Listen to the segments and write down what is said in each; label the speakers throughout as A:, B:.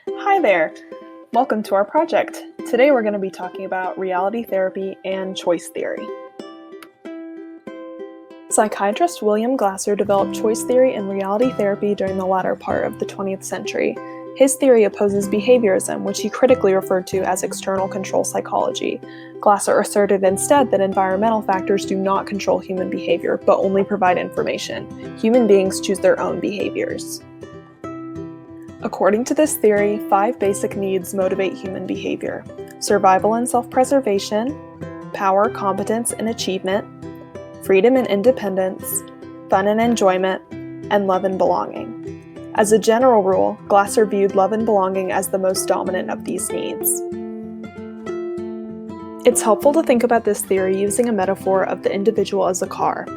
A: Hi there! Welcome to our project. Today we're going to be talking about reality therapy and choice theory. Psychiatrist William Glasser developed choice theory and reality therapy during the latter part of the 20th century. His theory opposes behaviorism, which he critically referred to as external control psychology. Glasser asserted instead that environmental factors do not control human behavior, but only provide information. Human beings choose their own behaviors. According to this theory, 5 basic needs motivate human behavior: survival and self-preservation, power, competence, and achievement, freedom and independence, fun and enjoyment, and love and belonging. As a general rule, Glasser viewed love and belonging as the most dominant of these needs. It's helpful to think about this theory using a metaphor of the individual as a car.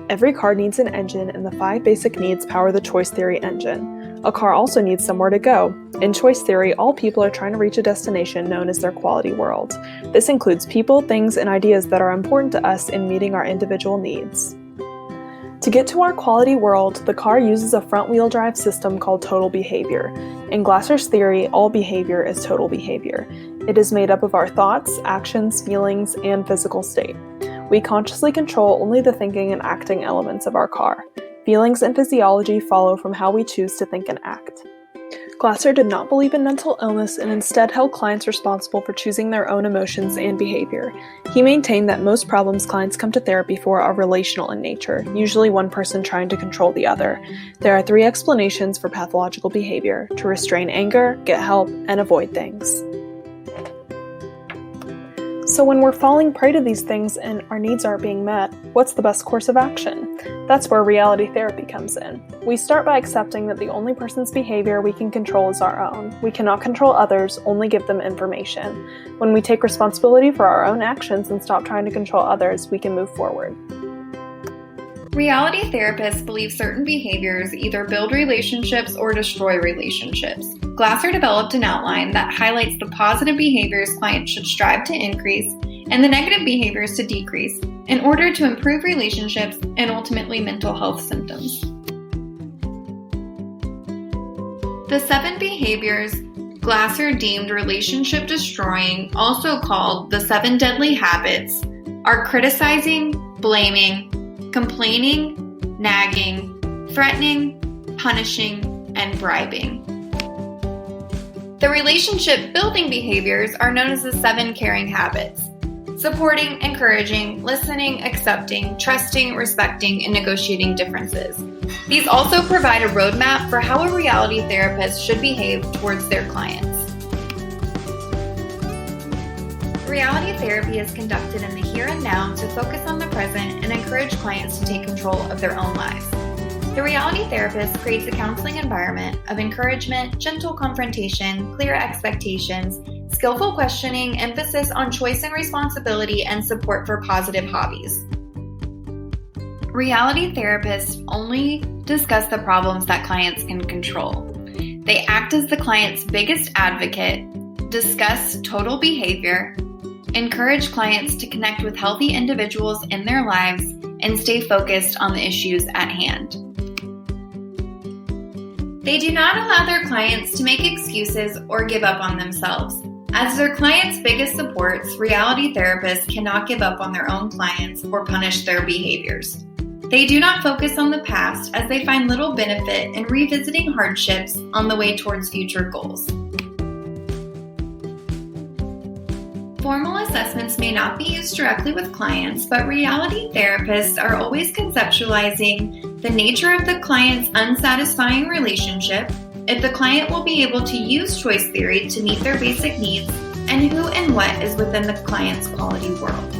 A: Every car needs an engine, and the 5 basic needs power the choice theory engine. A car also needs somewhere to go. In choice theory, all people are trying to reach a destination known as their quality world. This includes people, things, and ideas that are important to us in meeting our individual needs. To get to our quality world, the car uses a front-wheel drive system called total behavior. In Glasser's theory, all behavior is total behavior. It is made up of our thoughts, actions, feelings, and physical state. We consciously control only the thinking and acting elements of our car. Feelings and physiology follow from how we choose to think and act. Glasser did not believe in mental illness and instead held clients responsible for choosing their own emotions and behavior. He maintained that most problems clients come to therapy for are relational in nature, usually one person trying to control the other. There are 3 explanations for pathological behavior: to restrain anger, get help, and avoid things. So when we're falling prey to these things and our needs aren't being met, what's the best course of action? That's where reality therapy comes in. We start by accepting that the only person's behavior we can control is our own. We cannot control others, only give them information. When we take responsibility for our own actions and stop trying to control others, we can move forward.
B: Reality therapists believe certain behaviors either build relationships or destroy relationships. Glasser developed an outline that highlights the positive behaviors clients should strive to increase and the negative behaviors to decrease in order to improve relationships and ultimately mental health symptoms. The 7 behaviors Glasser deemed relationship destroying, also called the 7 deadly habits, are criticizing, blaming, complaining, nagging, threatening, punishing, and bribing. The relationship-building behaviors are known as the 7 caring habits: supporting, encouraging, listening, accepting, trusting, respecting, and negotiating differences. These also provide a roadmap for how a reality therapist should behave towards their clients. Reality therapy is conducted in the here and now to focus on the present and encourage clients to take control of their own lives. The reality therapist creates a counseling environment of encouragement, gentle confrontation, clear expectations, skillful questioning, emphasis on choice and responsibility, and support for positive hobbies. Reality therapists only discuss the problems that clients can control. They act as the client's biggest advocate, discuss total behavior, encourage clients to connect with healthy individuals in their lives, and stay focused on the issues at hand. They do not allow their clients to make excuses or give up on themselves. As their clients' biggest supports, reality therapists cannot give up on their own clients or punish their behaviors. They do not focus on the past as they find little benefit in revisiting hardships on the way towards future goals. Formal assessments may not be used directly with clients, but reality therapists are always conceptualizing the nature of the client's unsatisfying relationship, if the client will be able to use choice theory to meet their basic needs, and who and what is within the client's quality world.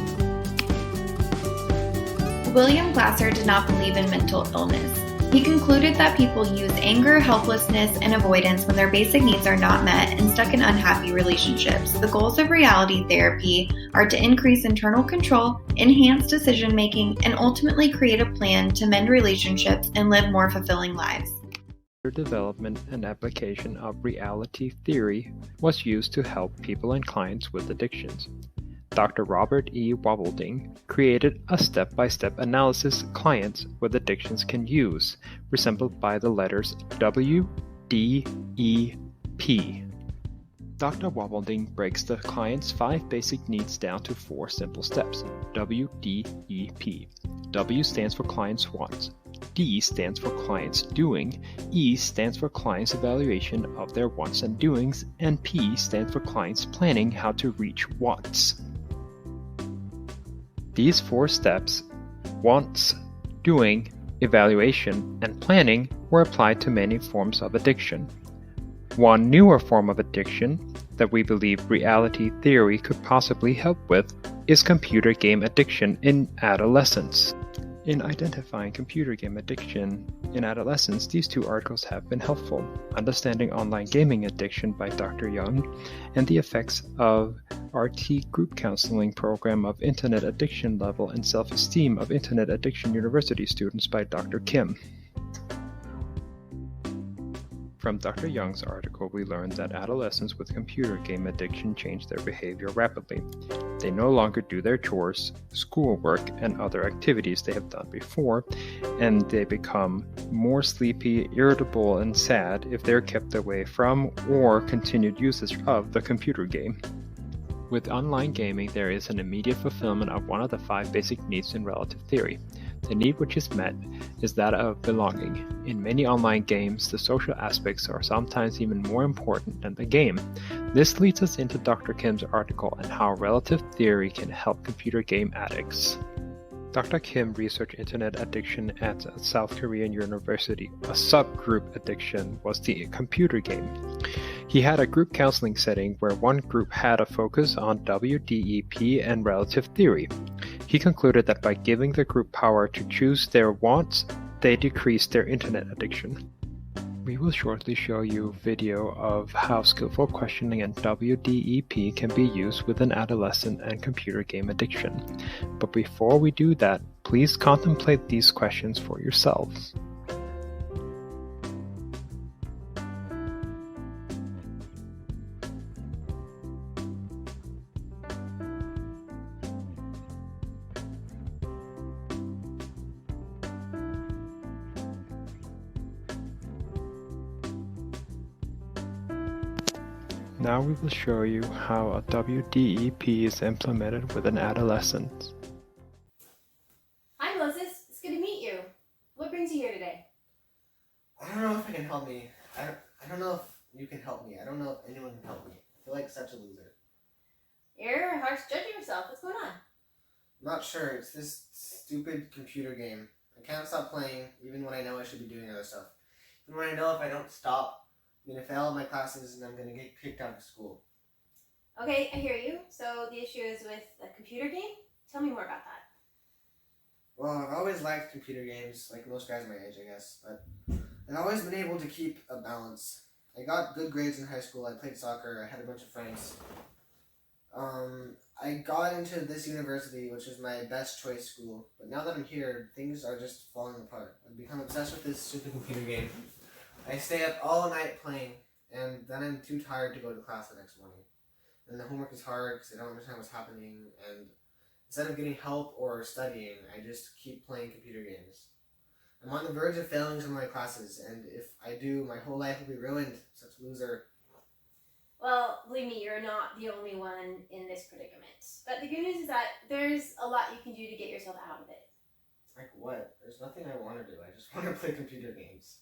B: William Glasser did not believe in mental illness. He concluded that people use anger, helplessness, and avoidance when their basic needs are not met and stuck in unhappy relationships. The goals of reality therapy are to increase internal control, enhance decision-making, and ultimately create a plan to mend relationships and live more fulfilling lives.
C: Development and application of reality theory was used to help people and clients with addictions. Dr. Robert E. Wavalding created a step-by-step analysis clients with addictions can use, resembled by the letters W, D, E, P. Dr. Wobbleding breaks the client's 5 basic needs down to 4 simple steps: W, D, E, P. W stands for client's wants. D stands for client's doing. E stands for client's evaluation of their wants and doings. And P stands for client's planning how to reach wants. These 4 steps, wants, doing, evaluation, and planning, were applied to many forms of addiction. One newer form of addiction that we believe reality theory could possibly help with is computer game addiction in adolescence. In identifying computer game addiction in adolescence, these 2 articles have been helpful. Understanding Online Gaming Addiction by Dr. Young and the Effects of RT Group Counseling Program of Internet Addiction Level and Self-Esteem of Internet Addiction University Students by Dr. Kim. From Dr. Young's article, we learned that adolescents with computer game addiction change their behavior rapidly. They no longer do their chores, schoolwork, and other activities they have done before, and they become more sleepy, irritable, and sad if they're kept away from or continued usage of the computer game. With online gaming, there is an immediate fulfillment of one of the 5 basic needs in relative theory. The need which is met is that of belonging. In many online games, the social aspects are sometimes even more important than the game. This leads us into Dr. Kim's article on how relative theory can help computer game addicts. Dr. Kim researched internet addiction at South Korean University. A subgroup addiction was the computer game. He had a group counseling setting where one group had a focus on WDEP and relative theory. He concluded that by giving the group power to choose their wants, they decreased their internet addiction. We will shortly show you a video of how skillful questioning and WDEP can be used with an adolescent and computer game addiction. But before we do that, please contemplate these questions for yourselves. Now we will show you how a WDEP is implemented with an adolescent.
D: Hi Moses, it's good to meet you. What brings you here today?
E: I don't know if it can help me. I don't know if you can help me. I don't know if anyone can help me. I feel like such a loser.
D: You're harsh judging yourself. What's going on?
E: I'm not sure. It's this stupid computer game. I can't stop playing, even when I know I should be doing other stuff. Even when I know if I don't stop, I'm going to fail my classes and I'm going to get kicked out of school.
D: Okay, I hear you. So the issue is with the computer game? Tell me more about that.
E: Well, I've always liked computer games, like most guys my age, I guess, but I've always been able to keep a balance. I got good grades in high school, I played soccer, I had a bunch of friends. I got into this university, which is my best choice school, but now that I'm here, things are just falling apart. I've become obsessed with this stupid computer game. I stay up all night playing, and then I'm too tired to go to class the next morning. And the homework is hard because I don't understand what's happening, and instead of getting help or studying, I just keep playing computer games. I'm on the verge of failing some of my classes, and if I do, my whole life will be ruined. Such a loser.
D: Well, believe me, you're not the only one in this predicament. But the good news is that there's a lot you can do to get yourself out of it.
E: Like what? There's nothing I want to do. I just want to play computer games.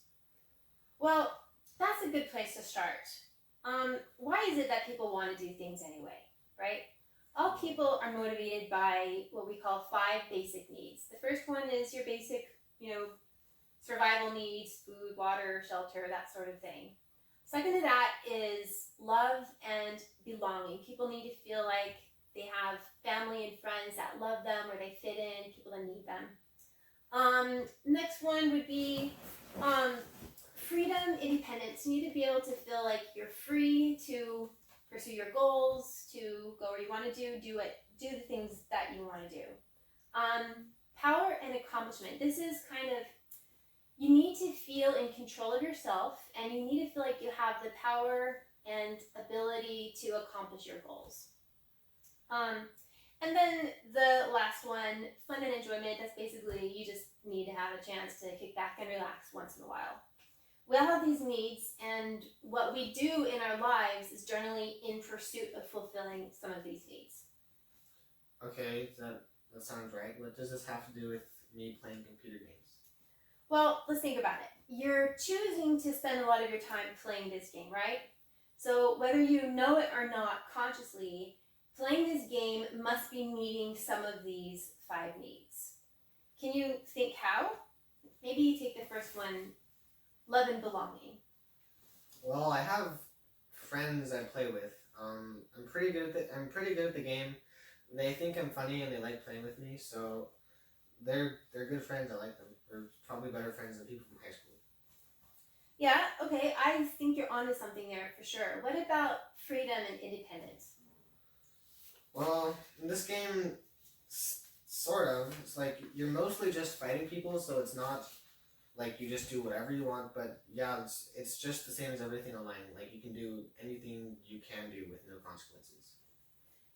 D: Well, that's a good place to start. Why is it that people want to do things anyway, right? All people are motivated by what we call 5 basic needs. The first one is your basic, survival needs, food, water, shelter, that sort of thing. Second to that is love and belonging. People need to feel like they have family and friends that love them or they fit in, people that need them. Next one would be freedom, independence. You need to be able to feel like you're free to pursue your goals, to go where you want to do the things that you want to do. Power and accomplishment. This is kind of, you need to feel in control of yourself and you need to feel like you have the power and ability to accomplish your goals. And then the last one, fun and enjoyment. That's basically, you just need to have a chance to kick back and relax once in a while. We all have these needs, and what we do in our lives is externally in pursuit of fulfilling some of these needs.
E: Okay, that sounds right. What does this have to do with me playing computer games?
D: Well, let's think about it. You're choosing to spend a lot of your time playing this game, right? So whether you know it or not consciously, playing this game must be meeting some of these 5 needs. Can you think how? Maybe you take the first one, love and belonging.
E: Well, I have friends I play with. I'm pretty good at the game. They think I'm funny and they like playing with me, so they're good friends. I like them. They're probably better friends than people from high school.
D: Yeah, okay, I think you're onto something there for sure. What about freedom and independence?
E: Well, in this game, sort of. It's like you're mostly just fighting people, so it's not like you just do whatever you want. But yeah, it's just the same as everything online. Like you can do anything you can do with no consequences.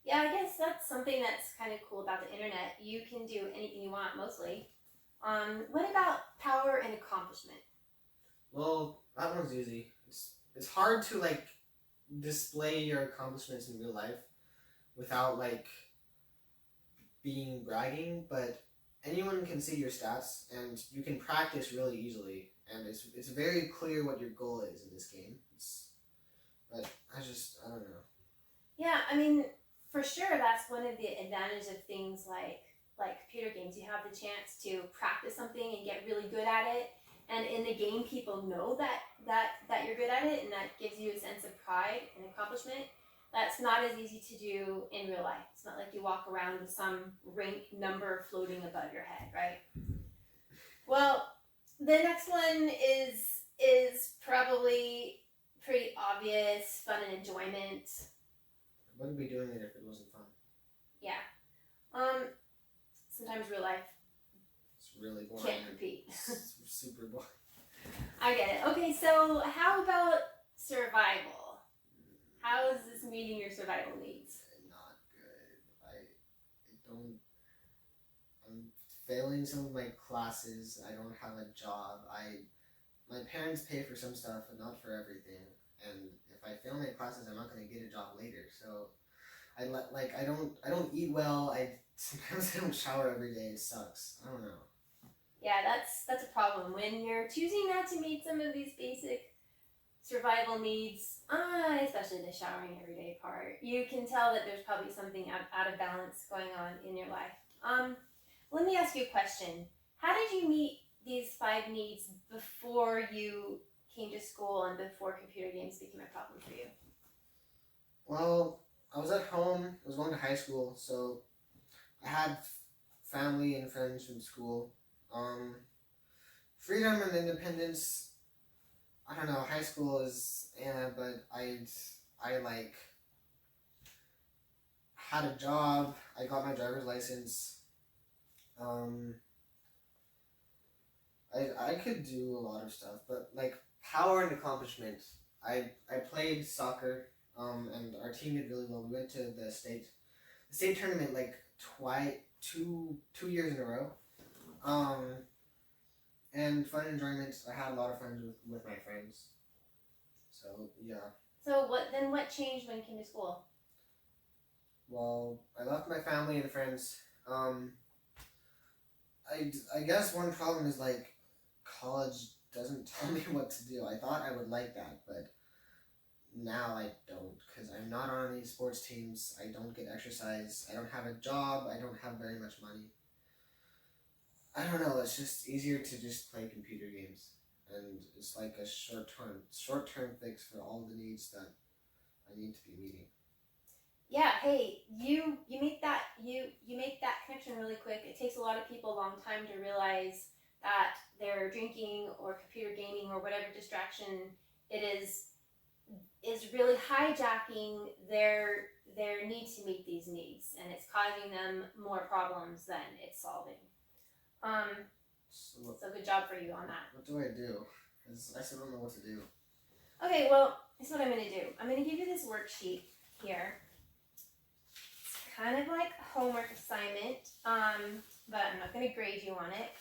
D: Yeah, I guess that's something that's kind of cool about the internet. You can do anything you want, mostly. What about power and accomplishment?
E: Well, that one's easy. It's hard to like display your accomplishments in real life without like being bragging, but anyone can see your stats and you can practice really easily, and it's very clear what your goal is in this game. But I don't know.
D: Yeah, I mean, for sure, that's one of the advantages of things like computer games. You have the chance to practice something and get really good at it, and in the game, people know that you're good at it, and that gives you a sense of pride and accomplishment. That's not as easy to do in real life. It's not like you walk around with some rank number floating above your head, right? Well, the next one is probably pretty obvious, fun and enjoyment.
E: I wouldn't be doing it if it wasn't fun.
D: Yeah. Sometimes real life
E: It's really boring.
D: can't compete.
E: It's super boring.
D: I get it. Okay, so how about survival? How is this meeting your survival needs?
E: Not good. I don't. I'm failing some of my classes. I don't have a job. My parents pay for some stuff, but not for everything. And if I fail my classes, I'm not going to get a job later. So I don't eat well. Sometimes I don't shower every day. It sucks. I don't know.
D: Yeah, that's a problem. When you're choosing not to meet some of these basic survival needs, especially the showering every day part, you can tell that there's probably something out of balance going on in your life. Let me ask you a question. How did you meet these 5 needs before you came to school and before computer games became a problem for you?
E: Well, I was at home. I was going to high school, so I had family and friends from school. Freedom and independence. I don't know. High school is, but I like had a job. I got my driver's license. I could do a lot of stuff, but like power and accomplishment. I played soccer. And our team did really well. We went to the state tournament like two years in a row. And fun enjoyment. I had a lot of fun with my friends. So yeah.
D: So what changed when you came to school?
E: Well, I left my family and friends. I guess one problem is like college doesn't tell me what to do. I thought I would like that, but now I don't, because I'm not on any sports teams. I don't get exercise. I don't have a job. I don't have very much money. I don't know. It's just easier to just play computer games, and it's like a short term fix for all the needs that I need to be meeting.
D: Yeah, hey, you make that connection really quick. It takes a lot of people a long time to realize that their drinking or computer gaming or whatever distraction it is really hijacking their need to meet these needs, and it's causing them more problems than it's solving. So good job for you on that.
E: What do I do? Because I still don't know what to do.
D: Okay, well, here's what I'm going to do. I'm going to give you this worksheet here. It's kind of like a homework assignment, but I'm not going to grade you on it.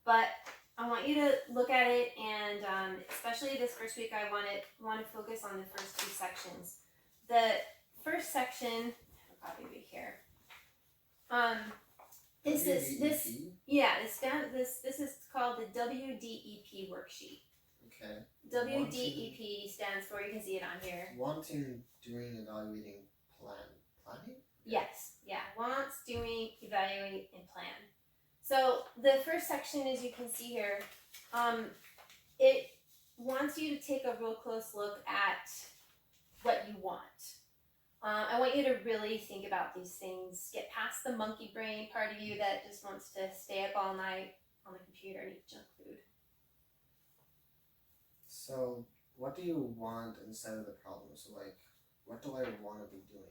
D: But I want you to look at it, and especially this first week, I want to focus on the first 2 sections. the first section, I have a copy of it here. This is called the WDEP worksheet.
E: Okay.
D: WDEP stands for, you can see it on here.
E: Wanting, doing, evaluating, planning?
D: Yes, yeah. Wants, doing, evaluate, and plan. So the first section, as you can see here, it wants you to take a real close look at what you want. I want you to really think about these things. Get past the monkey brain part of you that just wants to stay up all night on the computer and eat junk food.
E: So, what do you want instead of the problem? So, like, what do I want to be doing?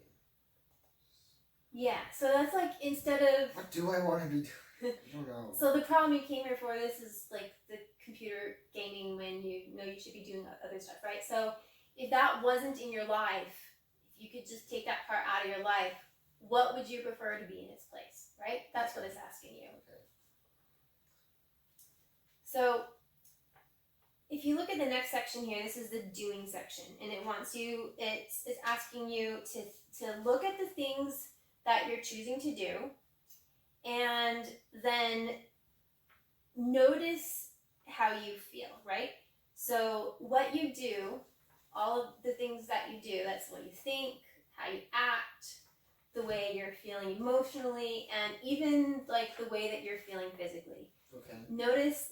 D: Yeah, so that's like instead of...
E: What do I want to be doing? I don't know.
D: So the problem you came here for, this is like the computer gaming when you know you should be doing other stuff, right? So if that wasn't in your life, if you could just take that part out of your life, what would you prefer to be in its place, right? That's what it's asking you.
E: Okay.
D: So if you look at the next section here, this is the doing section, and it wants you, it's asking you to look at the things that you're choosing to do, and then notice how you feel, right? So what you do, all of the things that you do, that's what you think, how you act, the way you're feeling emotionally, and even like the way that you're feeling physically.
E: Okay.
D: Notice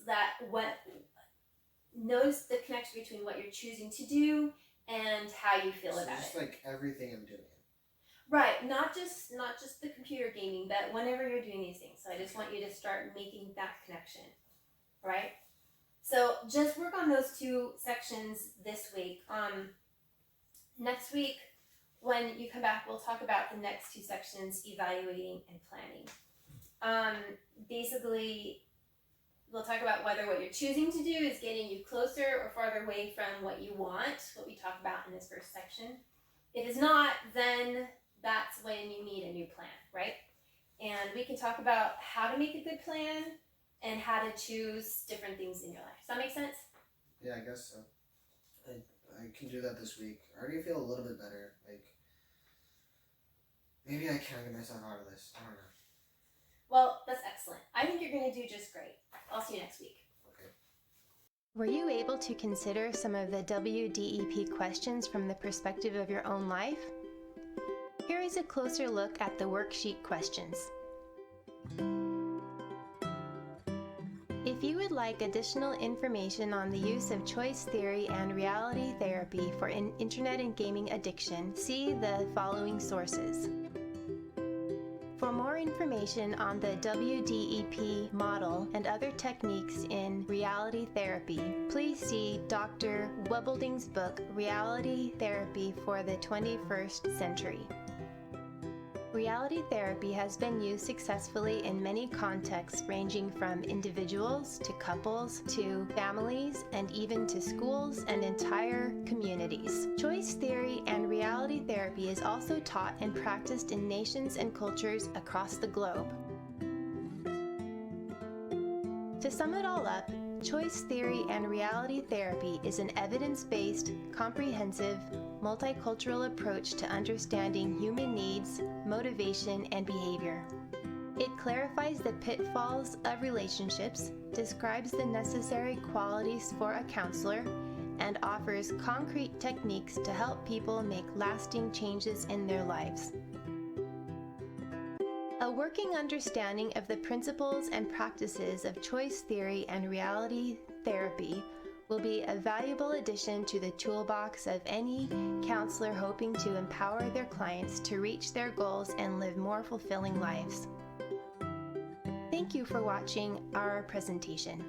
D: the connection between what you're choosing to do and how you feel
E: So
D: about
E: just
D: it.
E: like everything I'm doing.
D: Right, not just the computer gaming, but whenever you're doing these things. So I just want you to start making that connection, right? So just work on those two sections this week. Next week, when you come back, we'll talk about the next two sections, evaluating and planning. Basically, we'll talk about whether what you're choosing to do is getting you closer or farther away from what you want, what we talk about in this first section. If it's not, then that's when you need a new plan, right? And we can talk about how to make a good plan and how to choose different things in your life. Does that make sense?
E: Yeah, I guess so. I can do that this week. I already feel a little bit better. Like, maybe I can get myself out of this. I don't know.
D: Well, that's excellent. I think you're going to do just great. I'll see you next week.
E: Okay.
F: Were you able to consider some of the WDEP questions from the perspective of your own life? Here is a closer look at the worksheet questions. If you would like additional information on the use of choice theory and reality therapy for internet and gaming addiction, see the following sources. For more information on the WDEP model and other techniques in reality therapy, please see Dr. Webbelding's book, Reality Therapy for the 21st Century. Reality therapy has been used successfully in many contexts, ranging from individuals to couples to families and even to schools and entire communities. Choice theory and reality therapy is also taught and practiced in nations and cultures across the globe. To sum it all up, choice theory and reality therapy is an evidence-based, comprehensive, multicultural approach to understanding human needs, motivation, and behavior. It clarifies the pitfalls of relationships, describes the necessary qualities for a counselor, and offers concrete techniques to help people make lasting changes in their lives. A working understanding of the principles and practices of choice theory and reality therapy will be a valuable addition to the toolbox of any counselor hoping to empower their clients to reach their goals and live more fulfilling lives. Thank you for watching our presentation.